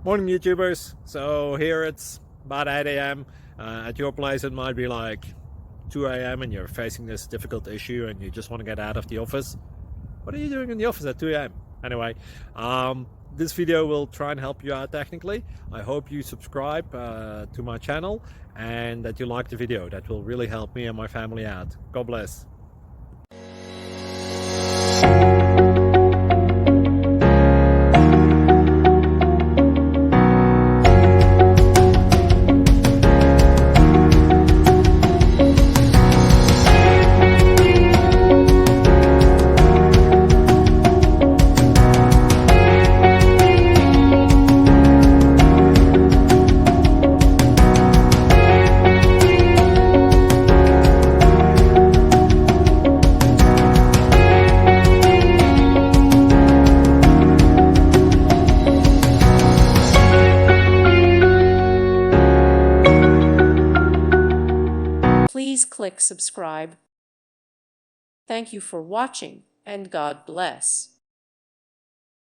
Morning YouTubers. So here it's about 8 a.m. At your place it might be like 2 a.m. and you're facing this difficult issue and you just want to get out of the office. What are you doing in the office at 2 a.m.? Anyway, this video will try and help you out technically. I hope you subscribe to my channel and that you like the video. That will really help me and my family out. God bless. Please click subscribe. Thank you for watching, and God bless.